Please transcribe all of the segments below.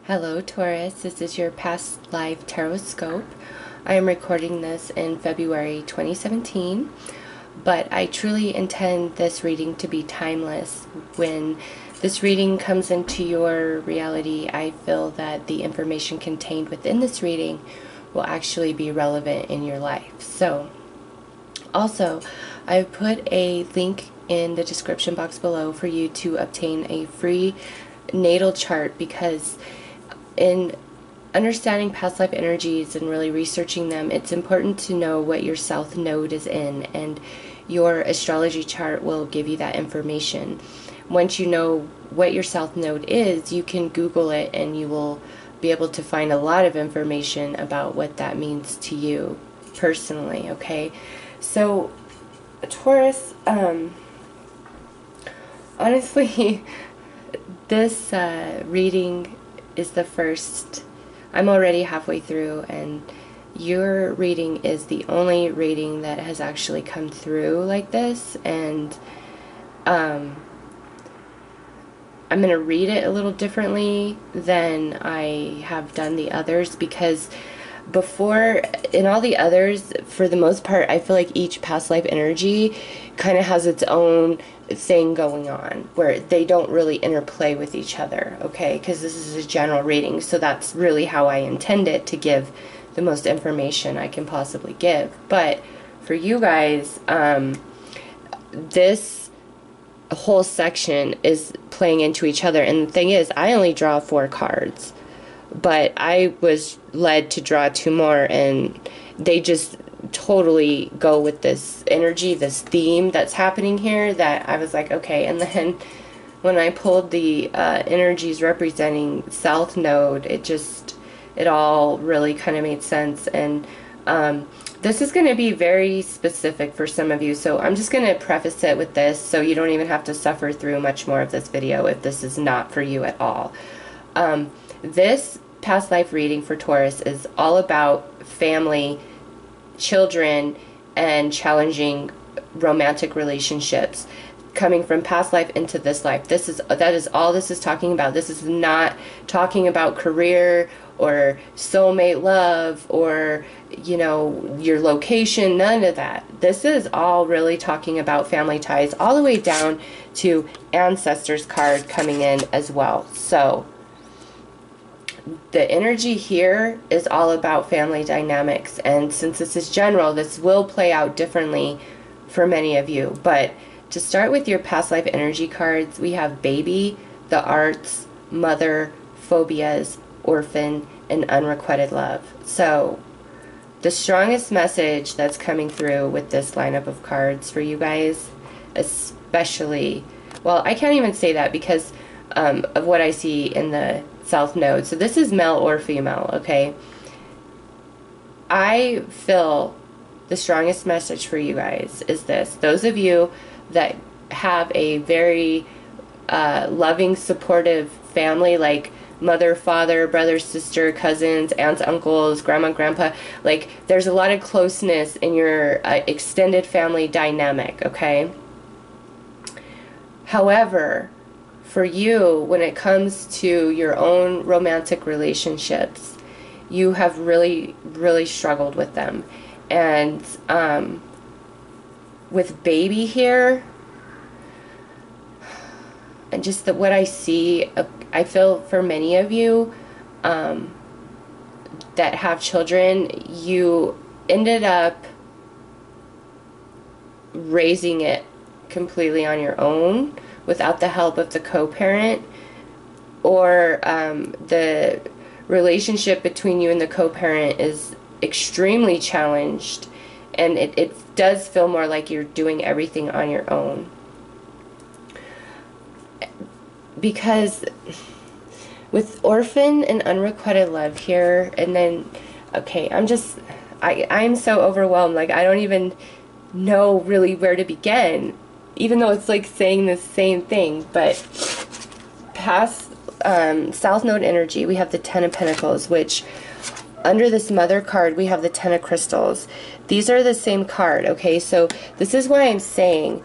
Hello Taurus, this is your past life Tarotscope. I am recording this in February 2017, but I truly intend this reading to be timeless. When this reading comes into your reality, I feel that the information contained within this reading will actually be relevant in your life. So, also, I've put a link in the description box below for you to obtain a free natal chart, because in understanding past life energies and really researching them, it's important to know what your south node is in, and your astrology chart will give you that information. Once you know what your south node is, you can Google it and you will be able to find a lot of information about what that means to you personally, okay? So, Taurus, honestly, this reading is the first. I'm already halfway through, and your reading is the only reading that has actually come through like this, and I'm going to read it a little differently than I have done the others, because before, in all the others, for the most part, I feel like each past life energy kind of has its own thing going on where they don't really interplay with each other, okay? Because this is a general reading, so that's really how I intend it, to give the most information I can possibly give. But for you guys, this whole section is playing into each other, and the thing is, I only draw 4 cards, but I was led to draw 2 more, and they just totally go with this energy, this theme that's happening here, that I was like, okay. And then when I pulled the energies representing South Node, it all really kind of made sense. And this is going to be very specific for some of you, so I'm just going to preface it with this so you don't even have to suffer through much more of this video if this is not for you at all. This past life reading for Taurus is all about family, children, and challenging romantic relationships coming from past life into this life. That is all this is talking about. This is not talking about career or soulmate love or, you know, your location, none of that. This is all really talking about family ties, all the way down to ancestors card coming in as well. So the energy here is all about family dynamics, and since this is general, this will play out differently for many of you. But to start with your past life energy cards, we have baby, the arts, mother, phobias, orphan, and unrequited love. So the strongest message that's coming through with this lineup of cards for you guys, especially, well, I can't even say that because of what I see in the South Node. So this is male or female, okay? I feel the strongest message for you guys is this. Those of you that have a very loving, supportive family, like mother, father, brother, sister, cousins, aunts, uncles, grandma, grandpa, like there's a lot of closeness in your extended family dynamic, okay? However, for you, when it comes to your own romantic relationships, you have really, really struggled with them. And with baby here, and just what I see, I feel for many of you that have children, you ended up raising it completely on your own without the help of the co-parent, or the relationship between you and the co-parent is extremely challenged, and it does feel more like you're doing everything on your own. Because with orphan and unrequited love here, and then, okay, I'm so overwhelmed, like I don't even know really where to begin, even though it's like saying the same thing. But past South Node energy, we have the Ten of Pentacles, which under this mother card, we have the Ten of Crystals. These are the same card, okay? So this is why I'm saying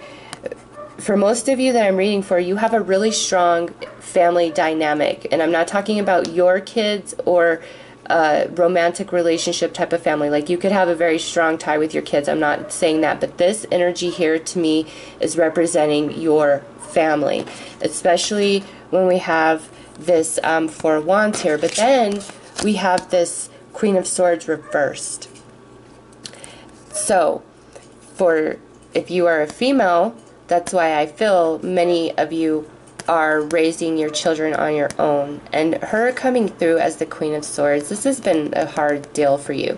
for most of you that I'm reading for, you have a really strong family dynamic. And I'm not talking about your kids or a romantic relationship type of family. Like, you could have a very strong tie with your kids. I'm not saying that. But this energy here to me is representing your family. Especially when we have this Four of Wands here. But then we have this Queen of Swords reversed. So, if you are a female, that's why I feel many of you are raising your children on your own. And her coming through as the Queen of Swords, this has been a hard deal for you.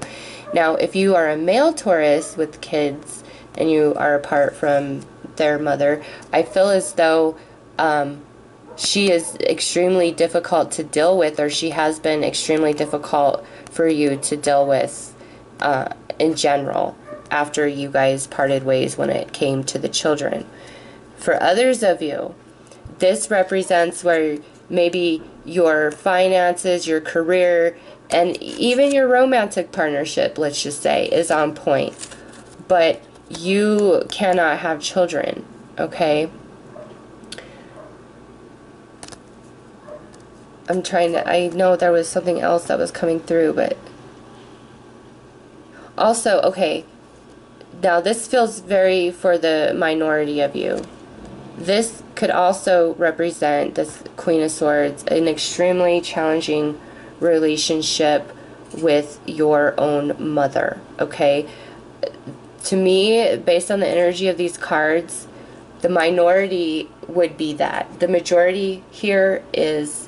Now, if you are a male Taurus with kids and you are apart from their mother, I feel as though she is extremely difficult to deal with, or she has been extremely difficult for you to deal with in general after you guys parted ways when it came to the children. For others of you, this represents where maybe your finances, your career, and even your romantic partnership, let's just say, is on point. But you cannot have children, okay? I know there was something else that was coming through, but also, okay, now this feels very for the minority of you. This could also represent, this Queen of Swords, an extremely challenging relationship with your own mother, okay? To me, based on the energy of these cards, the minority would be that. The majority here is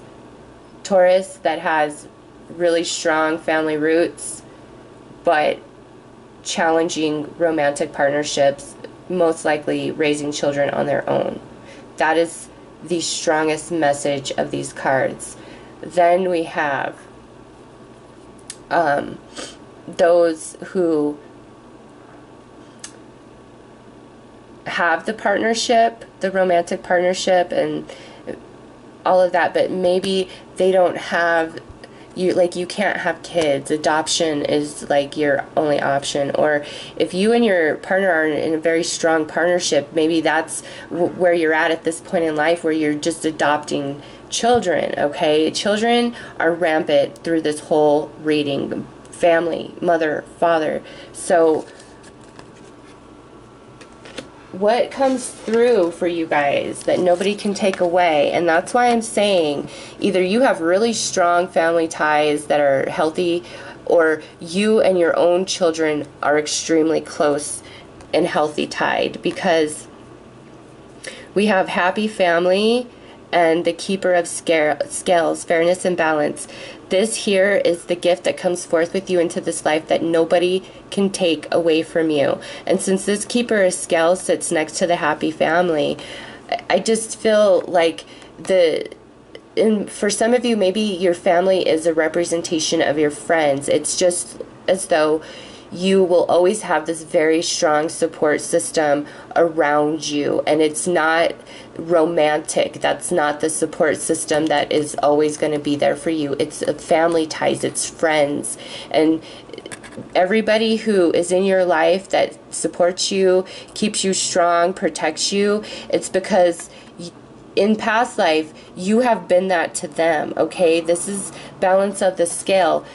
Taurus that has really strong family roots, but challenging romantic partnerships, most likely raising children on their own. That is the strongest message of these cards. Then we have those who have the partnership, the romantic partnership, and all of that, but maybe they don't have you can't have kids. Adoption is like your only option. Or if you and your partner are in a very strong partnership, maybe that's where you're at this point in life, where you're just adopting children, okay? Children are rampant through this whole reading. Family, mother, father. So what comes through for you guys that nobody can take away? And that's why I'm saying either you have really strong family ties that are healthy, or you and your own children are extremely close and healthy tied, because we have happy family and the Keeper of Scales, fairness and balance. This here is the gift that comes forth with you into this life that nobody can take away from you. And since this Keeper of Scales sits next to the happy family, I just feel like for some of you, maybe your family is a representation of your friends. It's just as though you will always have this very strong support system around you, and it's not romantic. That's not the support system that is always going to be there for you. It's family ties, it's friends, and everybody who is in your life that supports you, keeps you strong, protects you, it's because in past life you have been that to them, okay? This is balance of the scale.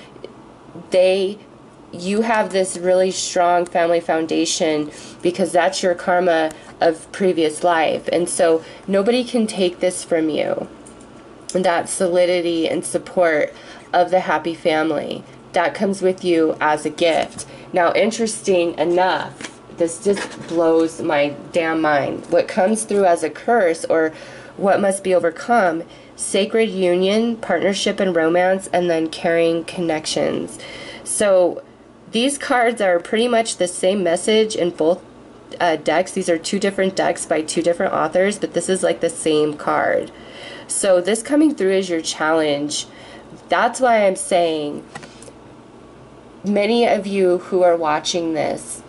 You have this really strong family foundation because that's your karma of previous life. And so nobody can take this from you. That solidity and support of the happy family, that comes with you as a gift. Now, interesting enough, this just blows my damn mind. What comes through as a curse, or what must be overcome: sacred union, partnership and romance, and then caring connections. So these cards are pretty much the same message in both decks. These are two different decks by two different authors, but this is like the same card. So this coming through is your challenge. That's why I'm saying many of you who are watching this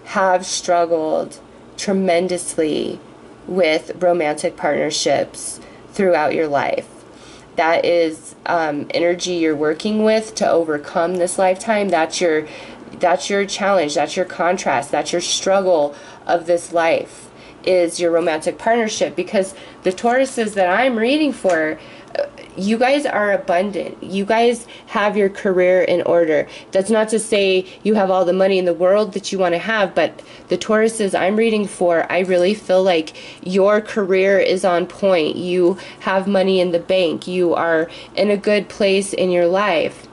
have struggled tremendously with romantic partnerships throughout your life. That is energy you're working with to overcome this lifetime. That's your challenge. That's your contrast. That's your struggle of this life. is your romantic partnership, because the Tauruses that I'm reading for, you guys are abundant. You guys have your career in order. That's not to say you have all the money in the world that you want to have, but the Tauruses I'm reading for, I really feel like your career is on point. You have money in the bank. You are in a good place in your life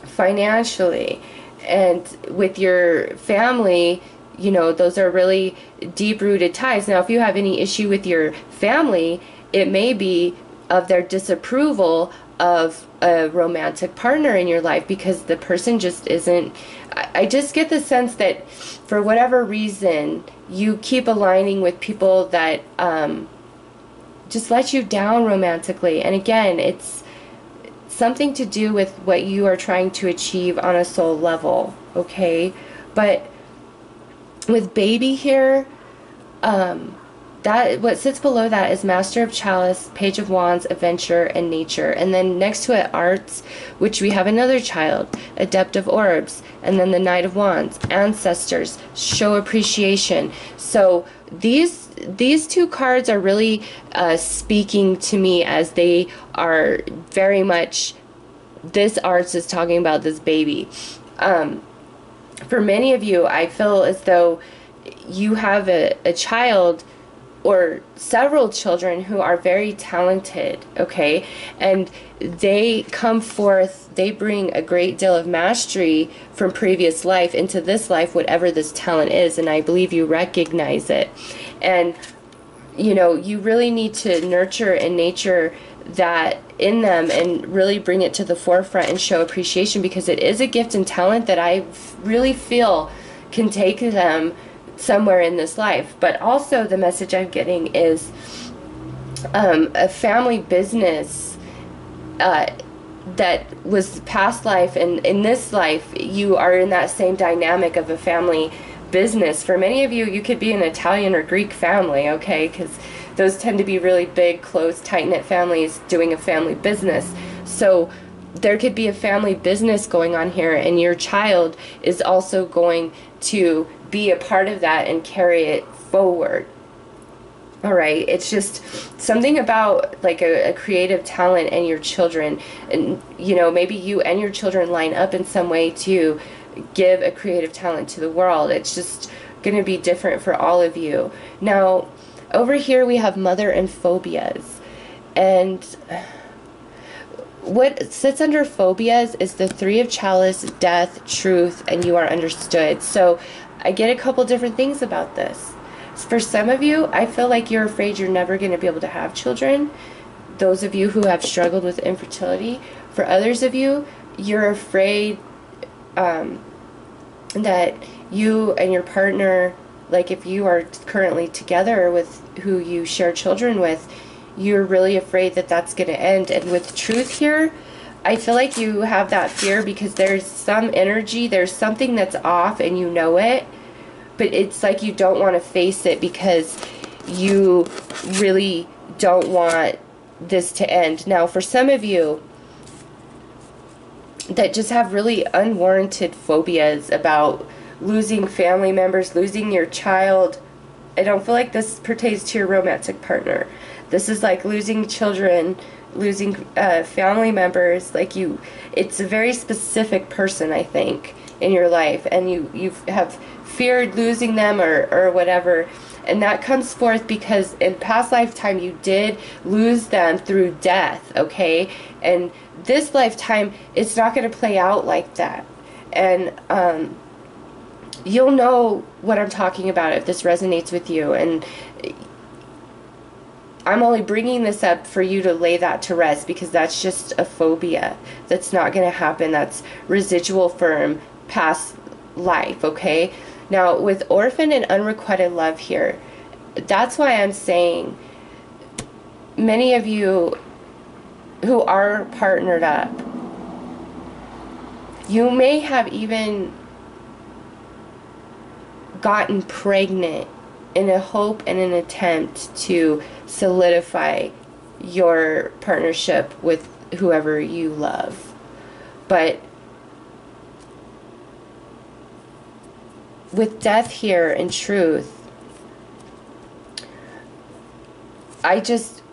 financially. And with your family, you know, those are really deep-rooted ties. Now, if you have any issue with your family, it may be of their disapproval of a romantic partner in your life, because the person just isn't. I just get the sense that for whatever reason, you keep aligning with people that just let you down romantically. And again, it's something to do with what you are trying to achieve on a soul level, okay? But with baby here, that what sits below that is Master of Chalice, Page of Wands, Adventure, and Nature. And then next to it, Arts, which we have another child, Adept of Orbs, and then the Knight of Wands, Ancestors, Show Appreciation. So these two cards are really speaking to me, as they are very much, this Arts is talking about this baby. For many of you, I feel as though you have a child or several children who are very talented, okay? And they come forth, they bring a great deal of mastery from previous life into this life, whatever this talent is, and I believe you recognize it. And, you know, you really need to nurture and nature that in them and really bring it to the forefront and show appreciation, because it is a gift and talent that I really feel can take them somewhere in this life. But also the message I'm getting is a family business that was past life, and in this life you are in that same dynamic of a family business. For many of you, you could be an Italian or Greek family, okay, because those tend to be really big, close, tight-knit families doing a family business. So there could be a family business going on here, and your child is also going to be a part of that and carry it forward. All right, it's just something about like a creative talent and your children, and you know, maybe you and your children line up in some way to give a creative talent to the world. It's just going to be different for all of you. Now, over here we have Mother and Phobias, and what sits under phobias is the Three of Chalice, Death, Truth, and You Are Understood. So I get a couple different things about this. For some of you, I feel like you're afraid you're never going to be able to have children. Those of you who have struggled with infertility. For others of you, you're afraid that you and your partner, like if you are currently together with who you share children with, you're really afraid that that's going to end. And with Truth here, I feel like you have that fear because there's some energy, there's something that's off and you know it, but it's like you don't want to face it because you really don't want this to end. Now, for some of you that just have really unwarranted phobias about losing family members, losing your child, I don't feel like this pertains to your romantic partner. This is like losing children, losing family members. Like it's a very specific person, I think, in your life, and you have feared losing them or whatever. And that comes forth because in past lifetime you did lose them through death, okay? And this lifetime, it's not going to play out like that. And you'll know what I'm talking about if this resonates with you. And I'm only bringing this up for you to lay that to rest, because that's just a phobia. That's not going to happen. That's residual from past life, okay? Now, with orphan and unrequited love here, that's why I'm saying many of you who are partnered up, you may have even gotten pregnant in a hope and an attempt to solidify your partnership with whoever you love. But with Death here and Truth, I just,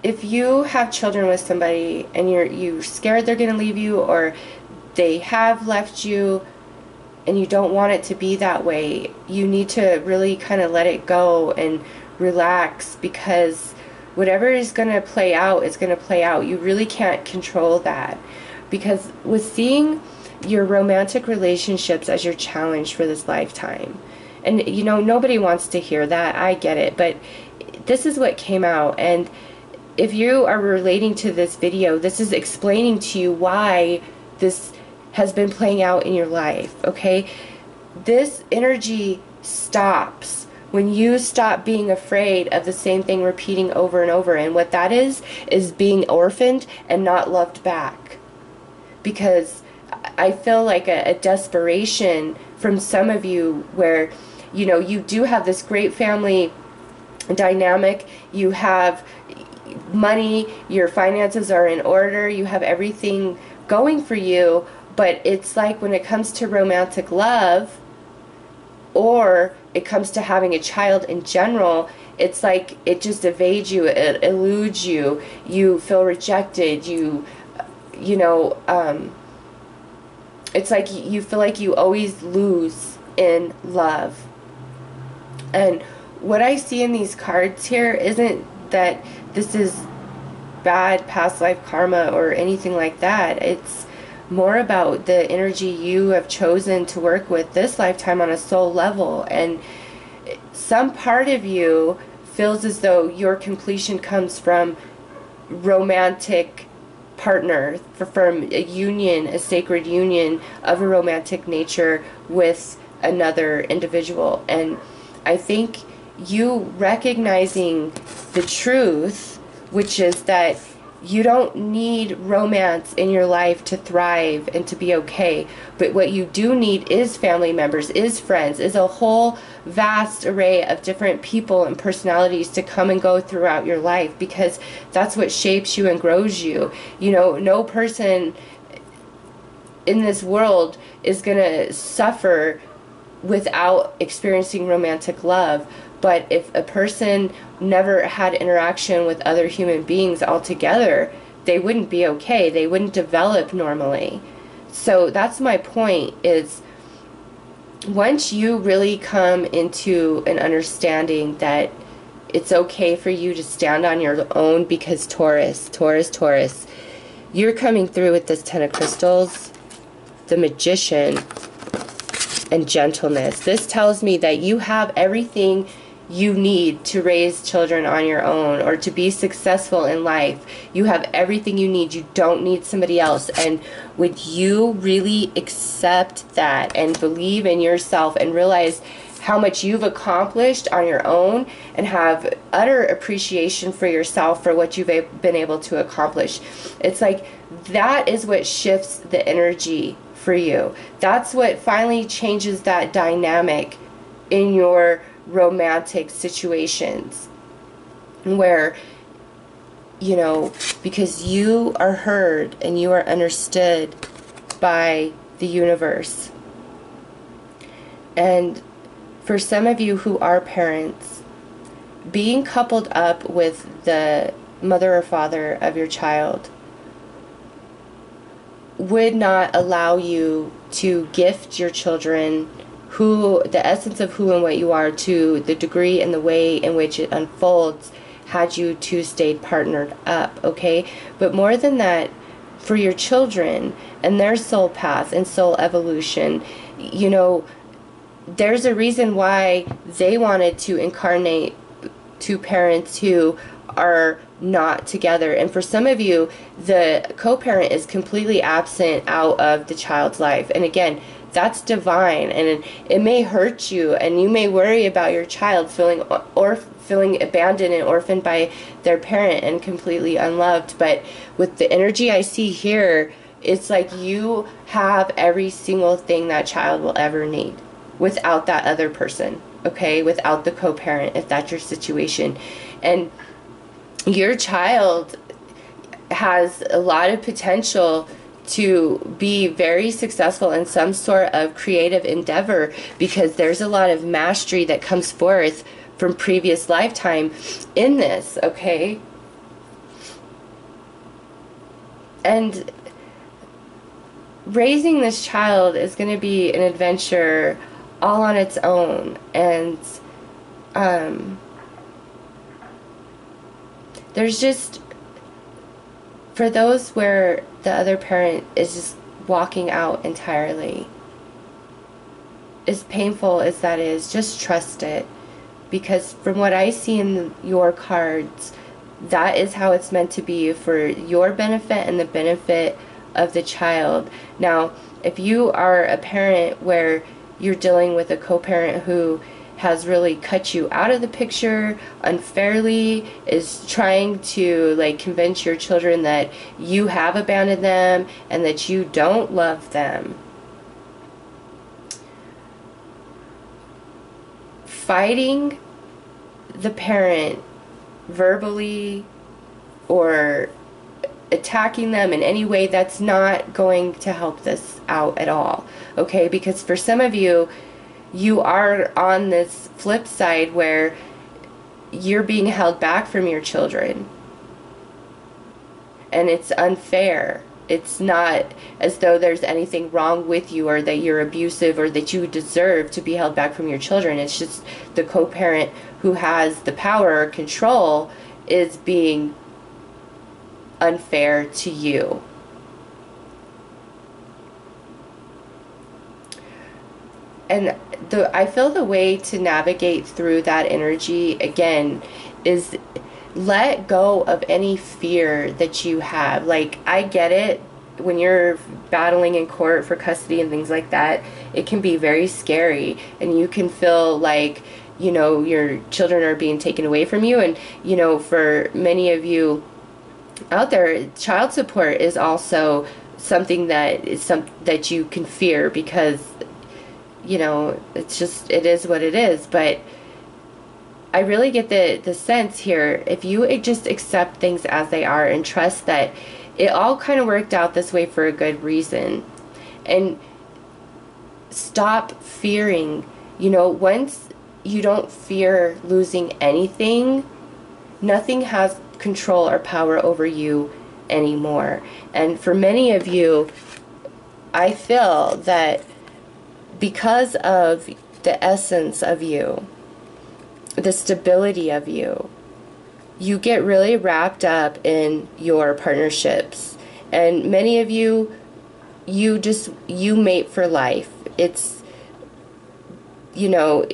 if you have children with somebody and you're scared they're going to leave you, or they have left you and you don't want it to be that way, you need to really kind of let it go and relax, because whatever is going to play out is going to play out. You really can't control that, because with seeing your romantic relationships as your challenge for this lifetime, and you know, nobody wants to hear that, I get it, but this is what came out. And if you are relating to this video, this is explaining to you why this has been playing out in your life, okay? This energy stops when you stop being afraid of the same thing repeating over and over. And what that is being orphaned and not loved back. Because I feel like a desperation from some of you where, you know, you do have this great family dynamic, you have money, your finances are in order, you have everything going for you, but it's like when it comes to romantic love, or it comes to having a child in general, it's like it just evades you, it eludes you, you feel rejected, you know, it's like you feel like you always lose in love. And what I see in these cards here isn't that this is bad past life karma or anything like that. It's more about the energy you have chosen to work with this lifetime on a soul level. And some part of you feels as though your completion comes from romantic partner, from a union, a sacred union of a romantic nature with another individual. And I think you recognizing the truth, which is that you don't need romance in your life to thrive and to be okay. But what you do need is family members, is friends, is a whole vast array of different people and personalities to come and go throughout your life, because that's what shapes you and grows you. You know, no person in this world is going to suffer without experiencing romantic love. But if a person never had interaction with other human beings altogether, they wouldn't be okay. They wouldn't develop normally. So that's my point, is once you really come into an understanding that it's okay for you to stand on your own, because Taurus, you're coming through with this Ten of Crystals, the Magician, and gentleness. This tells me that you have everything you need to raise children on your own, or to be successful in life. You have everything you need. You don't need somebody else. And would you really accept that and believe in yourself and realize how much you've accomplished on your own, and have utter appreciation for yourself for what you've been able to accomplish? It's like that is what shifts the energy for you. That's what finally changes that dynamic in your romantic situations, where, you know, because you are heard and you are understood by the universe. And for some of you who are parents, being coupled up with the mother or father of your child would not allow you to gift your children who, the essence of who and what you are, to the degree and the way in which it unfolds, had you two stayed partnered up, okay? But more than that, for your children and their soul path and soul evolution, you know, there's a reason why they wanted to incarnate two parents who are not together. And for some of you, the co-parent is completely absent out of the child's life. And again, that's divine, and it may hurt you, and you may worry about your child feeling abandoned and orphaned by their parent and completely unloved. But with the energy I see here, it's like you have every single thing that child will ever need without that other person, okay? Without the co-parent, if that's your situation. And your child has a lot of potential to be very successful in some sort of creative endeavor, because there's a lot of mastery that comes forth from previous lifetime in this, okay? And raising this child is going to be an adventure all on its own. And there's just, for those where the other parent is just walking out entirely, as painful as that is, just trust it. Because from what I see in your cards, that is how it's meant to be, for your benefit and the benefit of the child. Now, if you are a parent where you're dealing with a co-parent who has really cut you out of the picture unfairly, is trying to like convince your children that you have abandoned them and that you don't love them, fighting the parent verbally or attacking them in any way, that's not going to help this out at all, okay? Because for some of you, you are on this flip side where you're being held back from your children, and it's unfair. It's not as though there's anything wrong with you or that you're abusive or that you deserve to be held back from your children. It's just the co-parent who has the power or control is being unfair to you. And I feel the way to navigate through that energy, again, is let go of any fear that you have. Like, I get it, when you're battling in court for custody and things like that, it can be very scary, and you can feel like, you know, your children are being taken away from you. And, you know, for many of you out there, child support is also something that that you can fear, because, you know, it's just, it is what it is. But I really get the sense here, if you just accept things as they are and trust that it all kind of worked out this way for a good reason, and stop fearing, you know, once you don't fear losing anything, nothing has control or power over you anymore. And for many of you, I feel that because of the essence of you, the stability of you, you get really wrapped up in your partnerships. And many of you, you mate for life. It's, you know,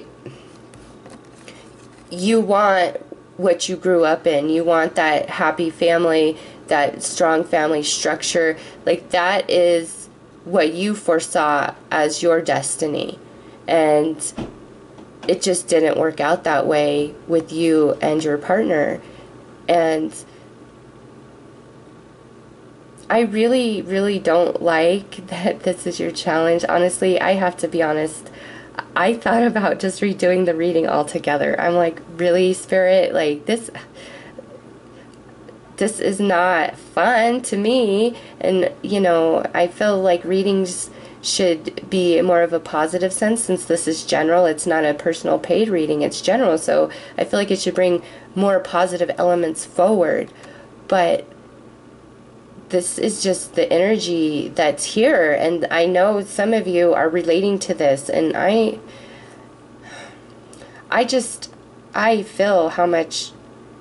you want what you grew up in. You want that happy family, that strong family structure. Like, that is what you foresaw as your destiny. And it just didn't work out that way with you and your partner. And I really, really don't like that this is your challenge. Honestly, I have to be honest, I thought about just redoing the reading altogether. I'm like, really, Spirit? Like, this is not fun to me. And, you know, I feel like readings should be more of a positive sense, since this is general. It's not a personal paid reading, it's general. So I feel like it should bring more positive elements forward. But this is just the energy that's here, and I know some of you are relating to this, and I feel how much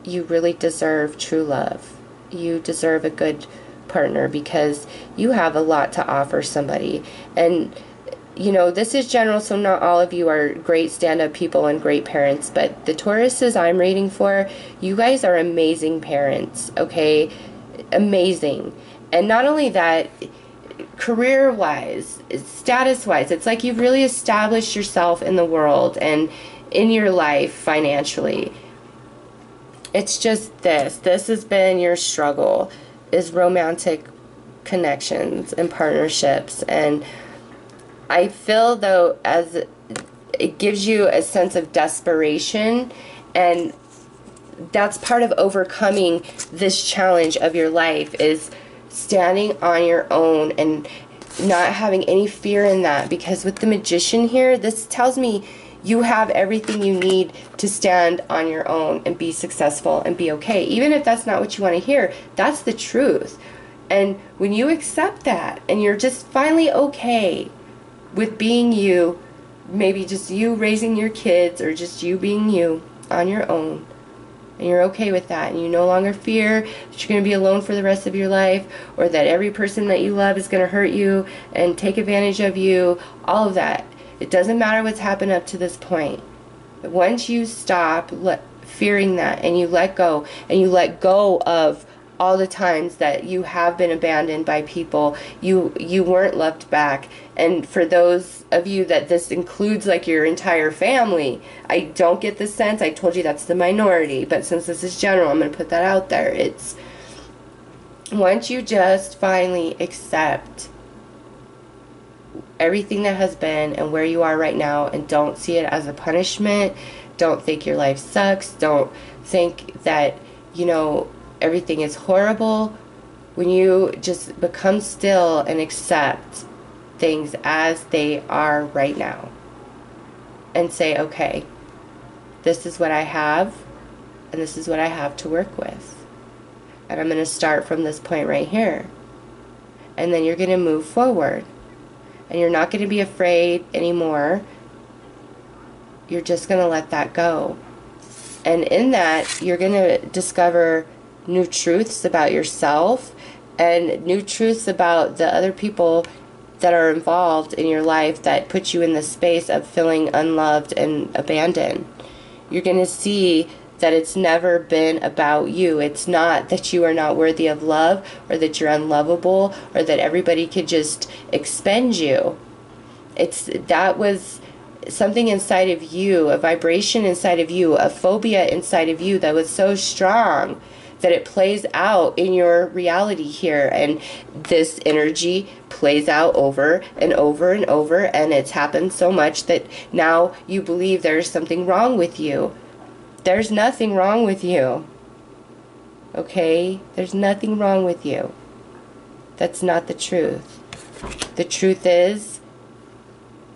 you really deserve true love. You deserve a good partner, because you have a lot to offer somebody. And, you know, this is general, so not all of you are great stand-up people and great parents, but the Tauruses I'm reading for, you guys are amazing parents, okay? Amazing. And not only that, career-wise, status-wise, it's like you've really established yourself in the world and in your life financially. It's just this has been your struggle, is romantic connections and partnerships. And I feel, though, as it gives you a sense of desperation, and that's part of overcoming this challenge of your life, is standing on your own and not having any fear in that. Because with the Magician here, this tells me You have everything you need to stand on your own and be successful and be okay. Even if that's not what you want to hear, that's the truth. And when you accept that and you're just finally okay with being you, maybe just you raising your kids or just you being you on your own, and you're okay with that, and you no longer fear that you're going to be alone for the rest of your life, or that every person that you love is going to hurt you and take advantage of you, all of that. It doesn't matter what's happened up to this point. Once you stop fearing that, and you let go, and you let go of all the times that you have been abandoned by people, you weren't loved back. And for those of you that this includes like your entire family, I don't get the sense, I told you that's the minority, but since this is general, I'm going to put that out there. It's once you just finally accept everything that has been and where you are right now, and don't see it as a punishment, don't think your life sucks, don't think that, you know, everything is horrible. When you just become still and accept things as they are right now and say, okay, this is what I have and this is what I have to work with, and I'm going to start from this point right here, and then you're going to move forward, and you're not going to be afraid anymore. You're just going to let that go, and in that you're going to discover new truths about yourself and new truths about the other people that are involved in your life that put you in the space of feeling unloved and abandoned. You're going to see that it's never been about you. It's not that you are not worthy of love, or that you're unlovable, or that everybody could just expend you. That was something inside of you, a vibration inside of you, a phobia inside of you that was so strong that it plays out in your reality here. And this energy plays out over and over and over, and it's happened so much that now you believe there's something wrong with you. There's nothing wrong with you. Okay? There's nothing wrong with you. That's not the truth. The truth is,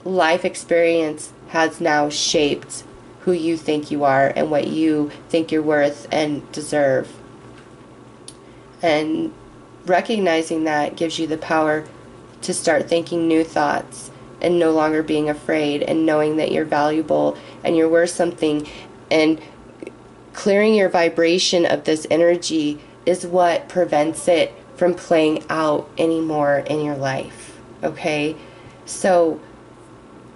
life experience has now shaped who you think you are and what you think you're worth and deserve. And recognizing that gives you the power to start thinking new thoughts and no longer being afraid, and knowing that you're valuable and you're worth something. And clearing your vibration of this energy is what prevents it from playing out anymore in your life. Okay? So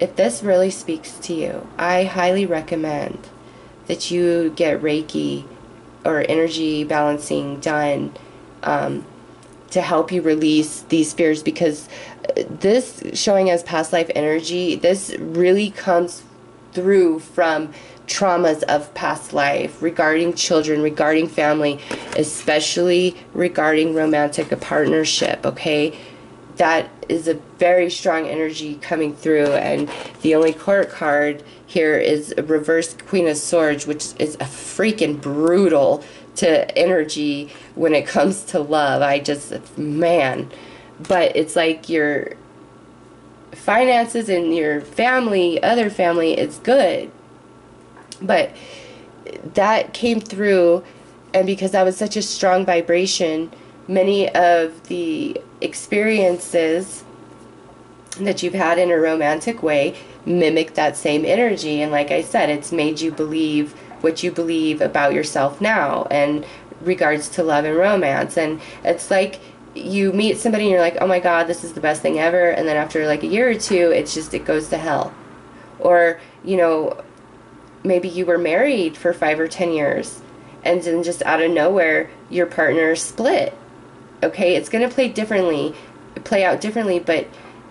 if this really speaks to you, I highly recommend that you get Reiki or energy balancing done to help you release these fears, because this showing as past life energy, this really comes through from traumas of past life regarding children, regarding family, especially regarding romantic partnership. Okay, that is a very strong energy coming through, and the only court card here is a reversed Queen of Swords, which is a freaking brutal to energy when it comes to love. Man. But it's like your finances and your family, other family, is good. But that came through, and because that was such a strong vibration, many of the experiences that you've had in a romantic way mimic that same energy. And like I said, it's made you believe what you believe about yourself now in regards to love and romance. And it's like you meet somebody and you're like, oh my god, this is the best thing ever, and then after like a year or two, it goes to hell. Or, you know, maybe you were married for 5 or 10 years, and then just out of nowhere your partner split. Okay, it's going to play out differently, but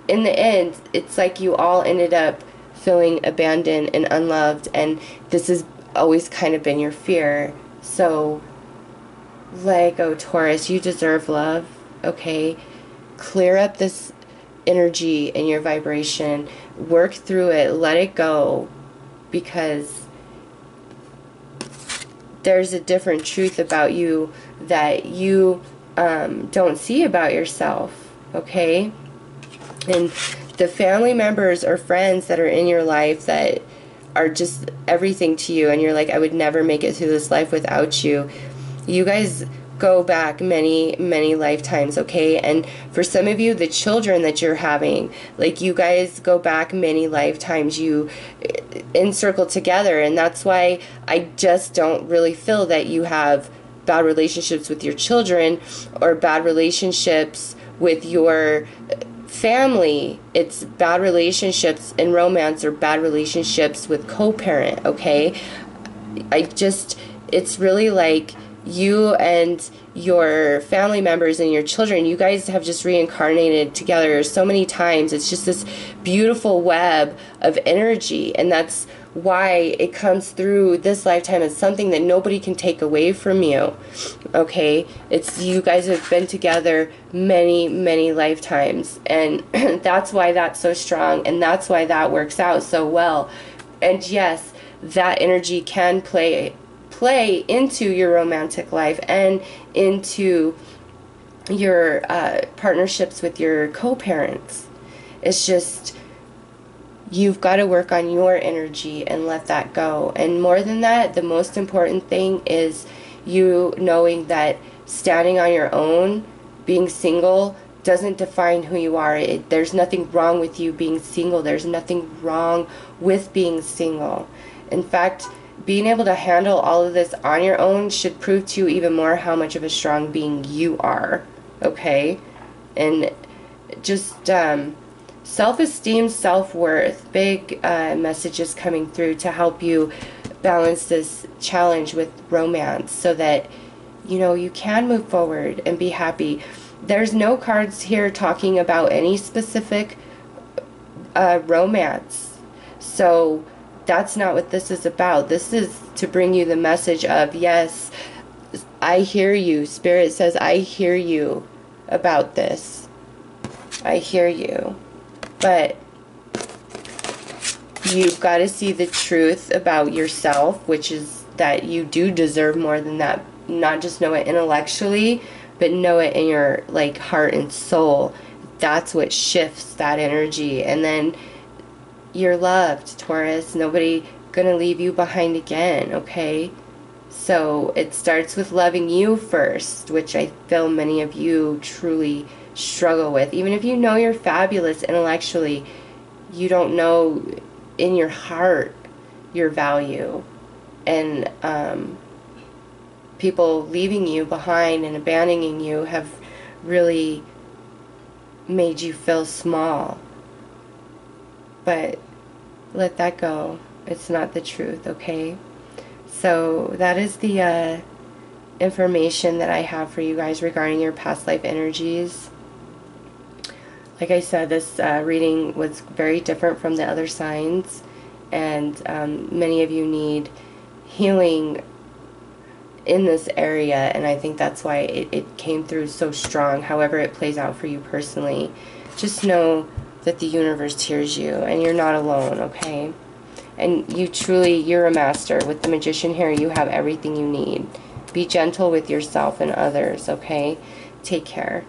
in the end, it's like you all ended up feeling abandoned and unloved, and this has always kind of been your fear. So let go, Taurus. You deserve love. Okay, clear up this energy in your vibration, work through it, let it go, because there's a different truth about you that you don't see about yourself. Okay, and the family members or friends that are in your life that are just everything to you, and you're like, I would never make it through this life without you. You guys go back many, many lifetimes, okay? And for some of you, the children that you're having, like, you guys go back many lifetimes. You encircle together, and that's why I just don't really feel that you have bad relationships with your children or bad relationships with your family. It's bad relationships in romance or bad relationships with co-parent, okay? It's really like you and your family members and your children, you guys have just reincarnated together so many times. It's just this beautiful web of energy, and that's why it comes through this lifetime as something that nobody can take away from you, okay? It's, you guys have been together many, many lifetimes, and that's why that's so strong, and that's why that works out so well. And yes, that energy can play into your romantic life and into your partnerships with your co-parents. It's just, you've got to work on your energy and let that go. And more than that, the most important thing is you knowing that standing on your own, being single, doesn't define who you are. There's nothing wrong with you being single. There's nothing wrong with being single. In fact, being able to handle all of this on your own should prove to you even more how much of a strong being you are, okay? And just self-esteem, self-worth, big messages coming through to help you balance this challenge with romance so that, you know, you can move forward and be happy. There's no cards here talking about any specific romance. So that's not what this is about. This is to bring you the message of, yes, I hear you. Spirit says, I hear you about this. I hear you. But you've got to see the truth about yourself, which is that you do deserve more than that. Not just know it intellectually, but know it in your, like, heart and soul. That's what shifts that energy. And then you're loved, Taurus. Nobody gonna leave you behind again, okay? So it starts with loving you first, which I feel many of you truly struggle with. Even if you know you're fabulous intellectually, you don't know in your heart your value. And people leaving you behind and abandoning you have really made you feel small. But let that go. It's not the truth, okay? So that is the information that I have for you guys regarding your past life energies. Like I said, this reading was very different from the other signs, and many of you need healing in this area, and I think that's why it came through so strong. However it plays out for you personally, just know that the universe hears you, and you're not alone, okay? And you truly, you're a master. With the Magician here, you have everything you need. Be gentle with yourself and others, okay? Take care.